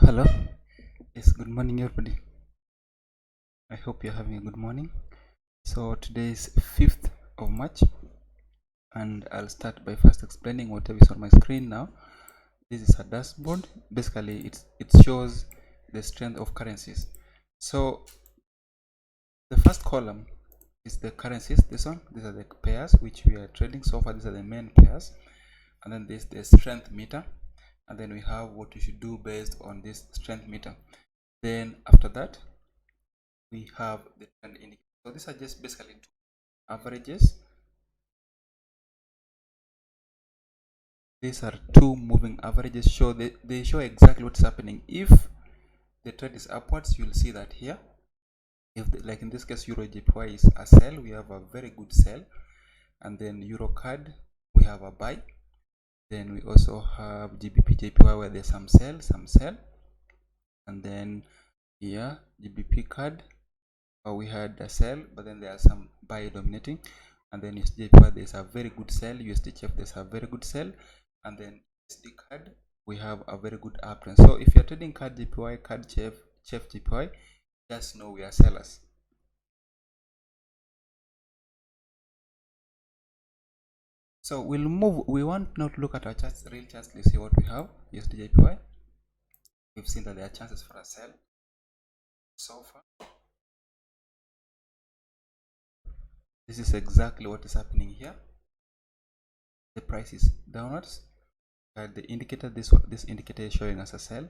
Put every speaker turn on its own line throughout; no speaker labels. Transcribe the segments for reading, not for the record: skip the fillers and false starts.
Hello, yes, good morning, everybody. I hope you're having a good morning. So today is 5th of March, and I'll start by first explaining whatever is on my screen now. This is a dashboard. Basically, it shows the strength of currencies. So the first column is the currencies. These are the pairs which we are trading so far. These are the main pairs, and then there's the strength meter, and then we have what you should do based on this strength meter. Then after that, we have the trend indicator. So these are just basically two averages. These are two moving averages. They show exactly what's happening. If the trend is upwards, you'll see that here. If like in this case, Euro JPY is a sell, we have a very good sell, and then Euro CAD we have a buy. Then we also have GBP JPY where there's some sell, and then here GBP CAD we had a sell, but then there are some buy dominating, and then USD JPY there's a very good sell, USD CHF there's a very good sell, and then USD CAD we have a very good uptrend. So if you're trading CAD JPY, CAD CHF JPY, just know we are sellers. So we want now to look at our charts, real charts. Let's see what we have. USD JPY, we've seen that there are chances for a sell so far. This is exactly what is happening here. The price is downwards. The indicator, this indicator is showing us a sell,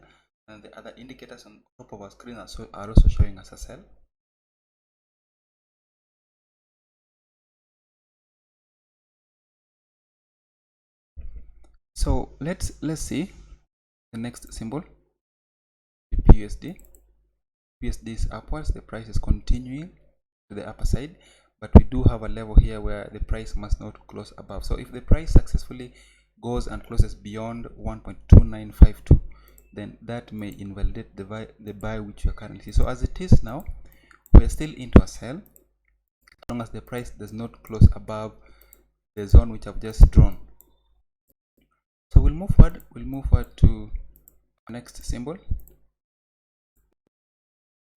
and the other indicators on top of our screen are also showing us a sell. So let's see the next symbol, the PUSD. PUSD is upwards. The price is continuing to the upper side, but we do have a level here where the price must not close above. So if the price successfully goes and closes beyond 1.2952, then that may invalidate the buy which you are currently. So as it is now, we are still into a sell as long as the price does not close above the zone which I've just drawn. So we'll move forward to our next symbol.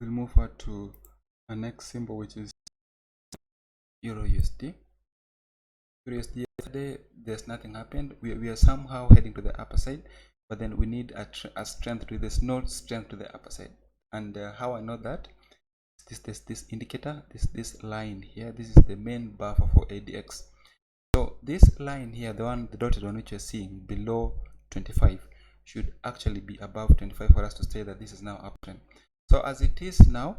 We'll move forward to our next symbol, which is Euro USD. Euro USD, yesterday there's nothing happened. We are somehow heading to the upper side, but then we need a strength to this, no strength to the upper side. And how I know that, this indicator, this line here, this is the main buffer for ADX. So this line here, the dotted one which you're seeing below 25, should actually be above 25 for us to say that this is now uptrend. So as it is now,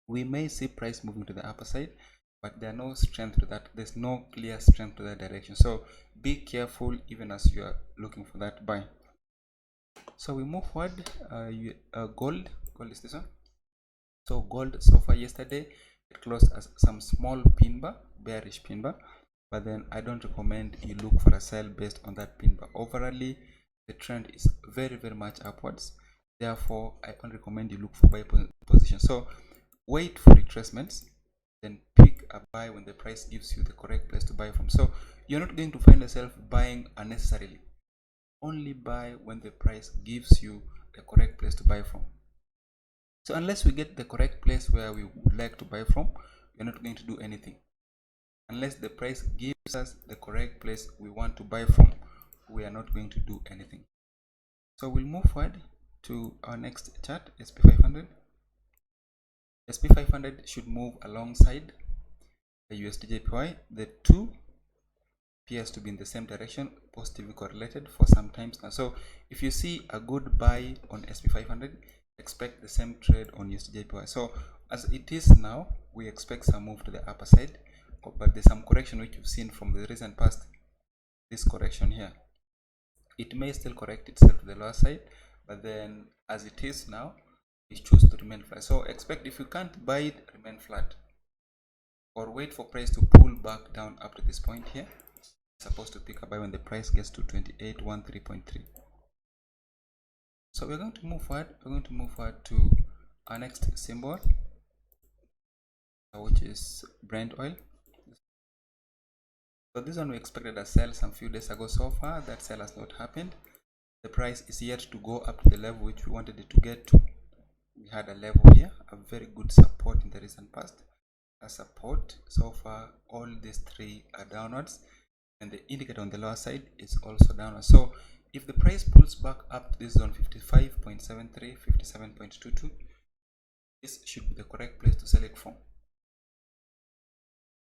we may see price moving to the upper side, but there are no strength to that. There's no clear strength to that direction. So be careful even as you are looking for that buy. So we move forward. Gold is this one. So gold so far yesterday it closed as some small pin bar, bearish pin bar, but then I don't recommend you look for a sell based on that pin bar. Overall, the trend is very much upwards. Therefore, I don't recommend you look for buy position. So wait for retracements, then pick a buy when the price gives you the correct place to buy from. So you're not going to find yourself buying unnecessarily. Only buy when the price gives you the correct place to buy from. So unless we get the correct place where we would like to buy from, we're not going to do anything. Unless the price gives us the correct place we want to buy from, we are not going to do anything. So we'll move forward to our next chart, SP500. SP500 should move alongside the USD/JPY. The two appears to be in the same direction, positively correlated for some times now. So if you see a good buy on SP500, expect the same trade on USD/JPY. So as it is now, we expect some move to the upper side, but there's some correction which you've seen from the recent past. This correction here, it may still correct itself to the lower side, but then as it is now, it chooses to remain flat. So expect, if you can't buy it, remain flat, or wait for price to pull back down up to this point here. Supposed to pick a buy when the price gets to 2813.3. So we're going to move forward. We're going to move forward to our next symbol, which is Brent oil. So this one we expected a sell some few days ago. So far that sell has not happened. the price is yet to go up to the level which we wanted it to get to. We had a level here, a very good support in the recent past. A support, so far all these three are downwards, and the indicator on the lower side is also downwards. So if the price pulls back up to this zone 55.73, 57.22, this should be the correct place to sell it from.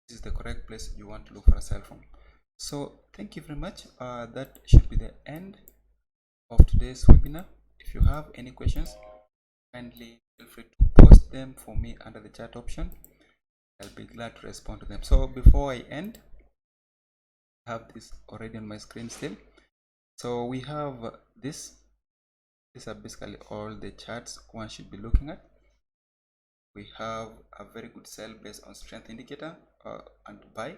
This is the correct place you want to look for a sell from. So thank you very much. That should be the end of today's webinar. If you have any questions, kindly feel free to post them for me under the chat option. I'll be glad to respond to them. So before I end, I have this already on my screen still. So we have this. These are basically all the charts one should be looking at. We have a very good sell based on strength indicator and buy.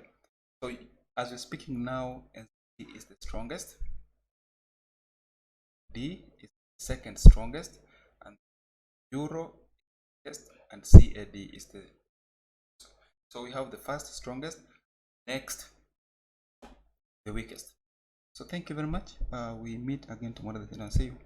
So as we're speaking now, NZD is the strongest, D is the second strongest, and Euro is and CAD is the. So we have the first strongest, next the weakest. So thank you very much. We meet again tomorrow and see you.